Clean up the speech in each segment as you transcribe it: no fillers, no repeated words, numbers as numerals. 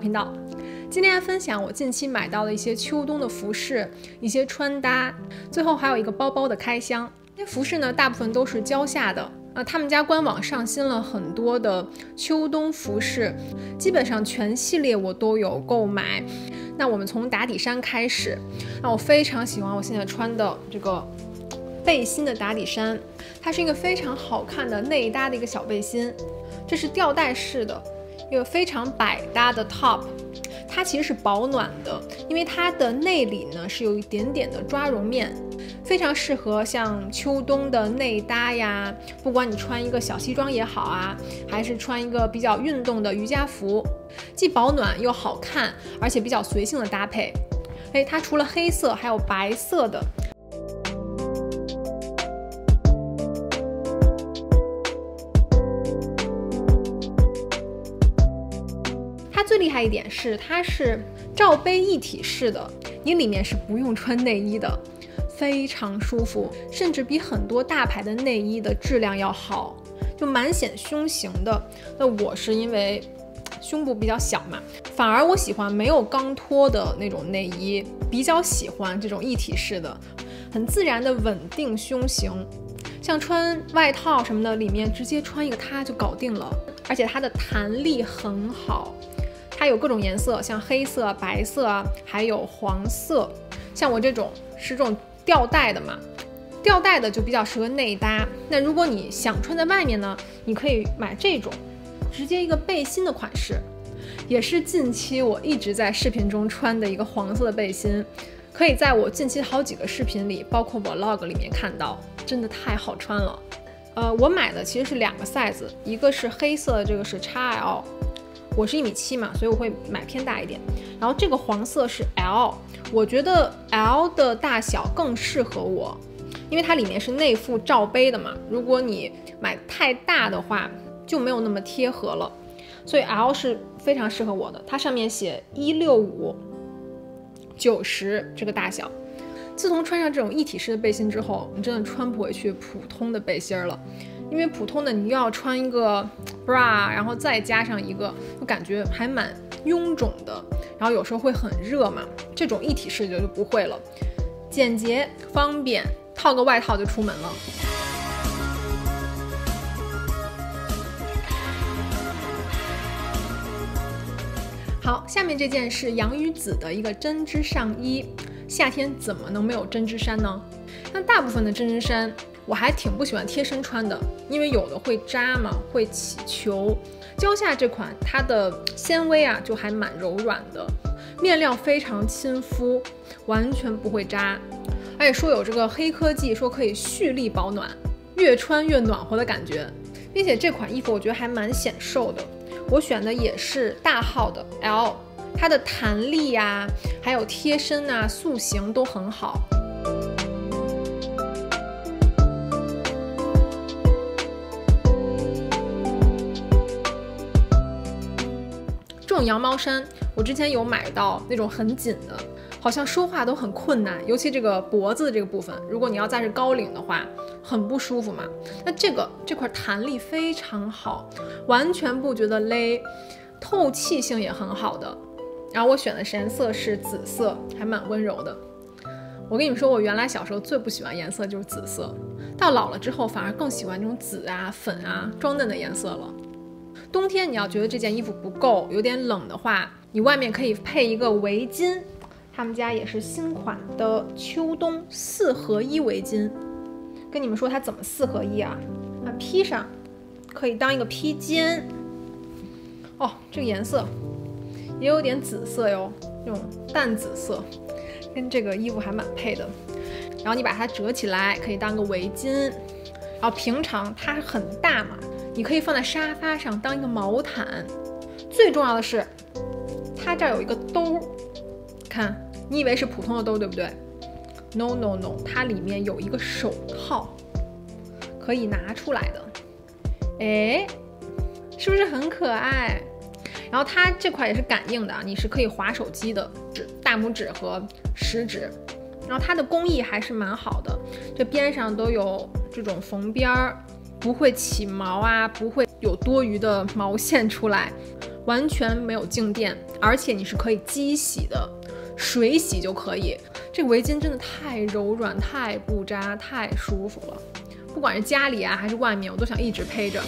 频道。今天来分享我近期买到的一些秋冬的服饰，一些穿搭，最后还有一个包包的开箱。这些服饰呢，大部分都是蕉下的。他们家官网上新了很多的秋冬服饰，基本上全系列我都有购买。那我们从打底衫开始，我非常喜欢我现在穿的这个背心的打底衫，它是一个非常好看的内搭的一个小背心，这是吊带式的一个非常百搭的 top。它其实是保暖的，因为它的内里呢是有一点点的抓绒面，非常适合像秋冬的内搭呀，不管你穿一个小西装也好啊，还是穿一个比较运动的瑜伽服，既保暖又好看，而且比较随性的搭配。它除了黑色还有白色的。它最厉害一点是它是罩杯一体式的，你里面是不用穿内衣的，非常舒服，甚至比很多大牌的内衣的质量要好，就蛮显胸型的。那我是因为胸部比较小嘛，反而我喜欢没有钢托的那种内衣，比较喜欢这种一体式的，很自然的稳定胸型，像穿外套什么的，里面直接穿一个它就搞定了，而且它的弹力很好。它有各种颜色，像黑色、白色啊，还有黄色。像我这种是这种吊带的嘛，吊带的就比较适合内搭。那如果你想穿在外面呢，你可以买这种直接一个背心的款式，也是近期我一直在视频中穿的一个黄色的背心，可以在我近期好几个视频里，包括 vlog 里面看到，真的太好穿了。我买的其实是2个 size， 一个是黑色的，这个是 XL。我是1.7米嘛，所以我会买偏大一点。然后这个黄色是 L， 我觉得 L 的大小更适合我，因为它里面是内附罩杯的嘛。如果你买太大的话，就没有那么贴合了。所以 L 是非常适合我的，它上面写165、90这个大小。自从穿上这种一体式的背心之后，你真的穿不回去普通的背心了。因为普通的你又要穿一个 bra， 然后再加上一个，我感觉还蛮臃肿的，然后有时候会很热嘛。这种一体式就不会了，简洁方便，套个外套就出门了。好，下面这件是洋鱼子的一个针织上衣，夏天怎么能没有针织衫呢？那大部分的针织衫我还挺不喜欢贴身穿的，因为有的会扎嘛，会起球。蕉下这款它的纤维啊就还蛮柔软的，面料非常亲肤，完全不会扎，而且说有这个黑科技，说可以蓄力保暖，越穿越暖和的感觉。并且这款衣服我觉得还蛮显瘦的，我选的也是大号的 L， 它的弹力啊，还有贴身啊、塑形都很好。这种羊毛衫我之前有买到那种很紧的，好像说话都很困难，尤其这个脖子这个部分，如果你要再是高领的话很不舒服嘛。那这块弹力非常好，完全不觉得勒，透气性也很好的。然后我选的颜色是紫色，还蛮温柔的。我跟你们说，我原来小时候最不喜欢颜色就是紫色，到老了之后反而更喜欢这种紫啊、粉啊装嫩的颜色了。冬天你要觉得这件衣服不够，有点冷的话，你外面可以配一个围巾，他们家也是新款的秋冬4合1围巾。跟你们说它怎么4合1啊？披上可以当一个披肩。哦，这个颜色也有点紫色哟，这种淡紫色，跟这个衣服还蛮配的。然后你把它折起来，可以当个围巾。然后平常它很大嘛，你可以放在沙发上当一个毛毯。最重要的是，它这儿有一个兜，看，你以为是普通的兜对不对？ No No No， 它里面有一个手套，可以拿出来的。哎，是不是很可爱？然后它这块也是感应的，你是可以滑手机的，大拇指和食指。然后它的工艺还是蛮好的，这边上都有这种缝边儿，不会起毛啊，不会有多余的毛线出来，完全没有静电，而且你是可以机洗的，水洗就可以。这个围巾真的太柔软、太不扎、太舒服了，不管是家里啊还是外面，我都想一直披着。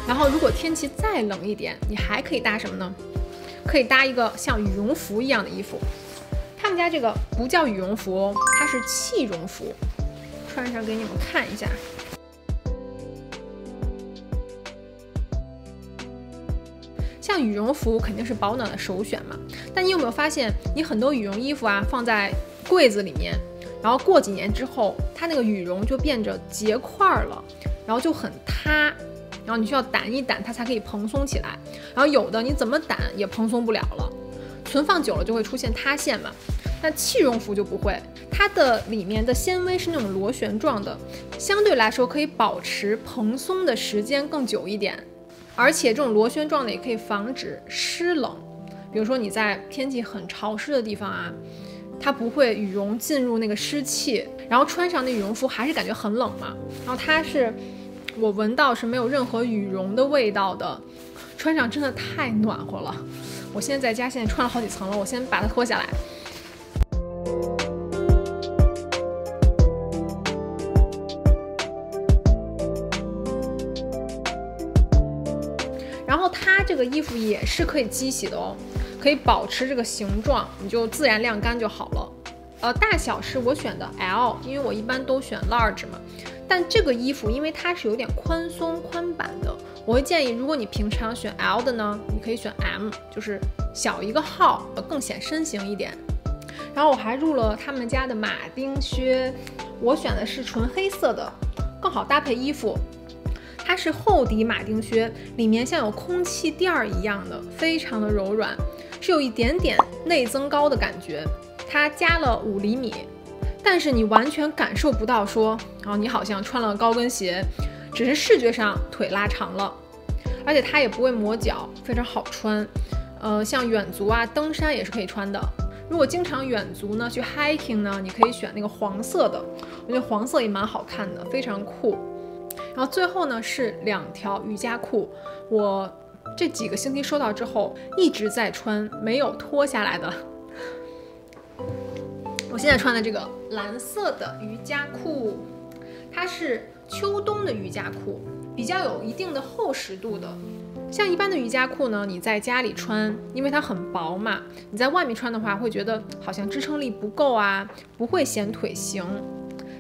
然后如果天气再冷一点，你还可以搭什么呢？可以搭一个像羽绒服一样的衣服。他们家这个不叫羽绒服哦，它是气绒服。穿上给你们看一下。像羽绒服肯定是保暖的首选嘛，但你有没有发现，你很多羽绒衣服啊放在柜子里面，然后过几年之后，它那个羽绒就变着结块了，然后就很塌。然后你需要掸一掸它才可以蓬松起来，然后有的你怎么掸也蓬松不了了，存放久了就会出现塌陷嘛。那气绒服就不会，它的里面的纤维是那种螺旋状的，相对来说可以保持蓬松的时间更久一点，而且这种螺旋状的也可以防止湿冷，比如说你在天气很潮湿的地方啊，它不会羽绒进入那个湿气，然后穿上那羽绒服还是感觉很冷嘛，然后它是我闻到是没有任何羽绒的味道的，穿上真的太暖和了。我现在在家现在穿了好几层了，我先把它脱下来。然后它这个衣服也是可以机洗的哦，可以保持这个形状，你就自然晾干就好了。大小是我选的 L， 因为我一般都选 large 嘛。但这个衣服因为它是有点宽松宽版的，我会建议如果你平常选 L 的呢，你可以选 M， 就是小一个号，更显身形一点。然后我还入了他们家的马丁靴，我选的是纯黑色的，更好搭配衣服。它是厚底马丁靴，里面像有空气垫儿一样的，非常的柔软，是有一点点内增高的感觉。它加了5厘米。但是你完全感受不到说，你好像穿了高跟鞋，只是视觉上腿拉长了，而且它也不会磨脚，非常好穿。像远足啊、登山也是可以穿的。如果经常远足呢，去 hiking 呢，你可以选那个黄色的，我觉得黄色也蛮好看的，非常酷。然后最后呢是2条瑜伽裤，我这几个星期收到之后一直在穿，没有脱下来的。我现在穿的这个蓝色的瑜伽裤，它是秋冬的瑜伽裤，比较有一定的厚实度的。像一般的瑜伽裤呢，你在家里穿，因为它很薄嘛，你在外面穿的话会觉得好像支撑力不够啊，不会显腿型。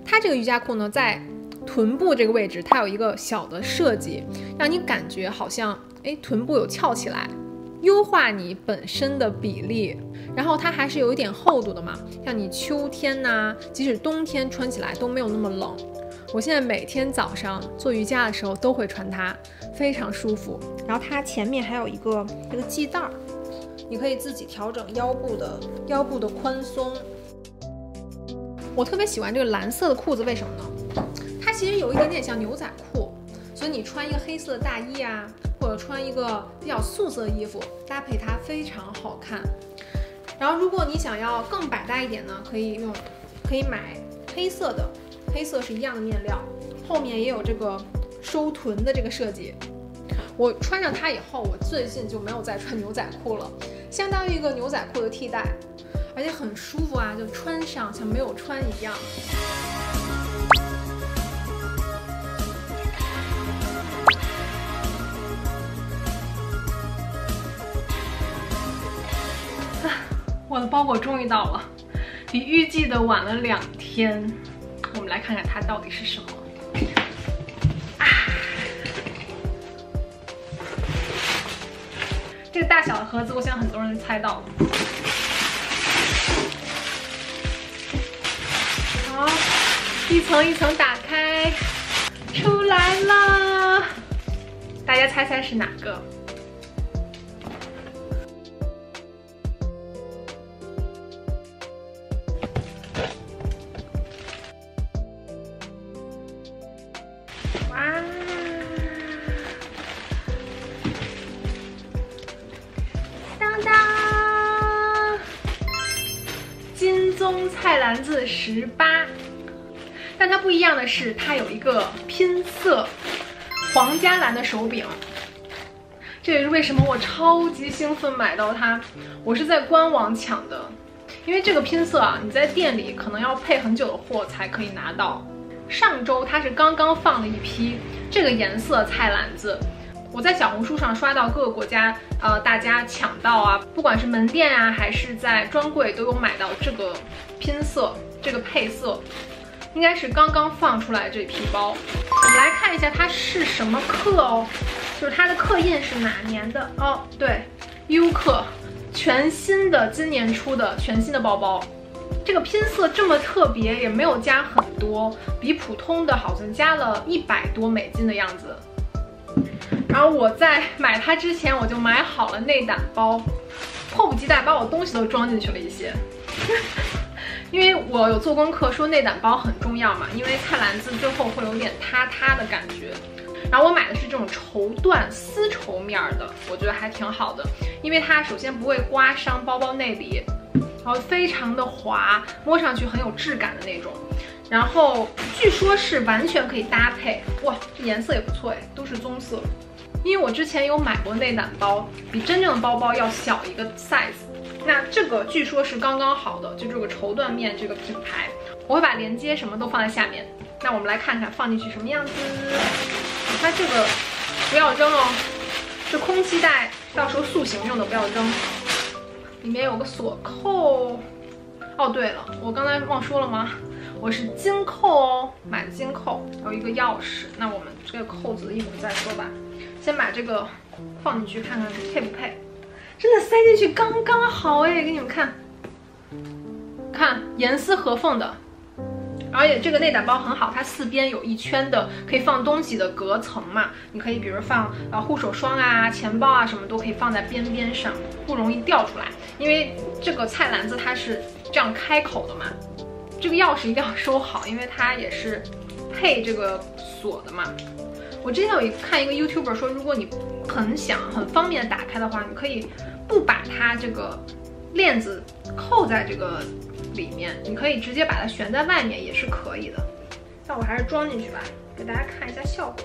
它这个瑜伽裤呢，在臀部这个位置，它有一个小的设计，让你感觉好像臀部有翘起来，优化你本身的比例。然后它还是有一点厚度的嘛，像你秋天呐，即使冬天穿起来都没有那么冷。我现在每天早上做瑜伽的时候都会穿它，非常舒服。然后它前面还有一个这个系带儿，你可以自己调整腰部的宽松。我特别喜欢这个蓝色的裤子，为什么呢？它其实有一点点像牛仔裤，所以你穿一个黑色的大衣啊，或者穿一个比较素色的衣服，搭配它非常好看。然后如果你想要更百搭一点呢，可以买黑色的，黑色是一样的面料，后面也有这个收臀的这个设计。我穿上它以后，我最近就没有再穿牛仔裤了，相当于一个牛仔裤的替代，而且很舒服啊，就穿上像没有穿一样。我的包裹终于到了，比预计的晚了2天。我们来看看它到底是什么。这个大小的盒子，我想很多人猜到了。好，一层一层打开，出来了。大家猜猜是哪个？金宗菜篮子18，但它不一样的是，它有一个拼色皇家蓝的手柄。这也是为什么我超级兴奋买到它。我是在官网抢的，因为这个拼色啊，你在店里可能要配很久的货才可以拿到。上周它是刚刚放了一批这个颜色菜篮子，我在小红书上刷到各个国家大家抢到啊，不管是门店啊还是在专柜都有买到这个拼色这个配色。应该是刚刚放出来这批包，我们来看一下它是什么刻哦，就是它的刻印是哪年的哦？对，优客，全新的，今年出的全新的包包。这个拼色这么特别，也没有加很多，比普通的好像加了100多美金的样子。然后我在买它之前，我就买好了内胆包，迫不及待把我东西都装进去了一些。因为我有做功课说内胆包很重要嘛，因为菜篮子最后会有点塌塌的感觉。然后我买的是这种绸缎丝绸面的，我觉得还挺好的，因为它首先不会刮伤包包内里，然后非常的滑，摸上去很有质感的那种。然后据说是完全可以搭配，哇，这颜色也不错哎，都是棕色。因为我之前有买过内胆包，比真正的包包要小一个 size。那这个据说是刚刚好的，就这个绸缎面这个品牌，我会把链接什么都放在下面。那我们来看看放进去什么样子。它这个不要扔哦，是空气袋，到时候塑形用的不要扔。里面有个锁扣。哦，对了，我刚才忘说了吗？我是金扣哦，买的金扣，还有一个钥匙。那我们这个扣子一会儿再说吧，先把这个放进去看看配不配。真的塞进去刚刚好哎，给你们看，看严丝合缝的，而且这个内胆包很好，它四边有一圈的可以放东西的隔层嘛，你可以比如放护手霜啊、钱包啊什么都可以放在边边上，不容易掉出来。因为这个菜篮子它是这样开口的嘛，这个钥匙一定要收好，因为它也是配这个锁的嘛。我之前看一个 YouTuber 说，如果你很方便的打开的话，你可以不把它这个链子扣在这个里面，你可以直接把它悬在外面也是可以的。那我还是装进去吧，给大家看一下效果。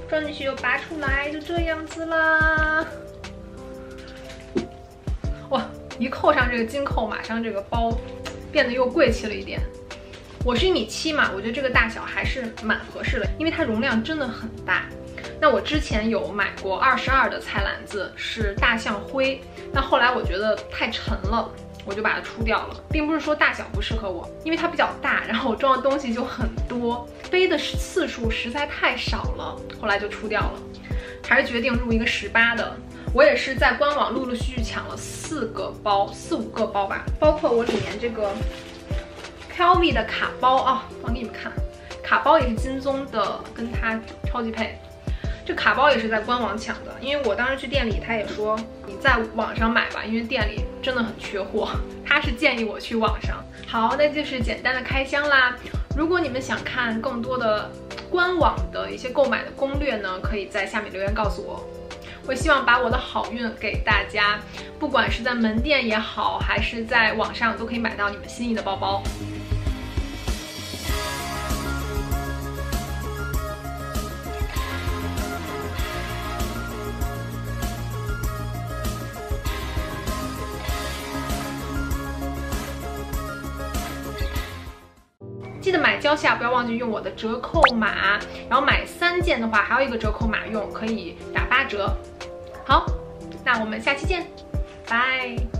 装进去又拔出来，就这样子啦。哇，一扣上这个金扣，马上这个包变得又贵气了一点。我是1.7米嘛，我觉得这个大小还是蛮合适的，因为它容量真的很大。那我之前有买过22的菜篮子，是大象灰，但后来我觉得太沉了，我就把它出掉了，并不是说大小不适合我，因为它比较大，然后我装的东西就很多，背的次数实在太少了，后来就出掉了，还是决定入一个18的。我也是在官网陆陆续续抢了4、5个包吧，包括我里面这个 LV 的卡包啊，放给你们看，卡包也是金棕的，跟它超级配。这卡包也是在官网抢的，因为我当时去店里，他也说你在网上买吧，因为店里真的很缺货，他是建议我去网上。好，那就是简单的开箱啦。如果你们想看更多的官网的一些购买的攻略呢，可以在下面留言告诉我。我希望把我的好运给大家，不管是在门店也好，还是在网上，都可以买到你们心仪的包包。记得买蕉下不要忘记用我的折扣码，然后买3件的话还有一个折扣码用，可以打8折。好，那我们下期见，拜。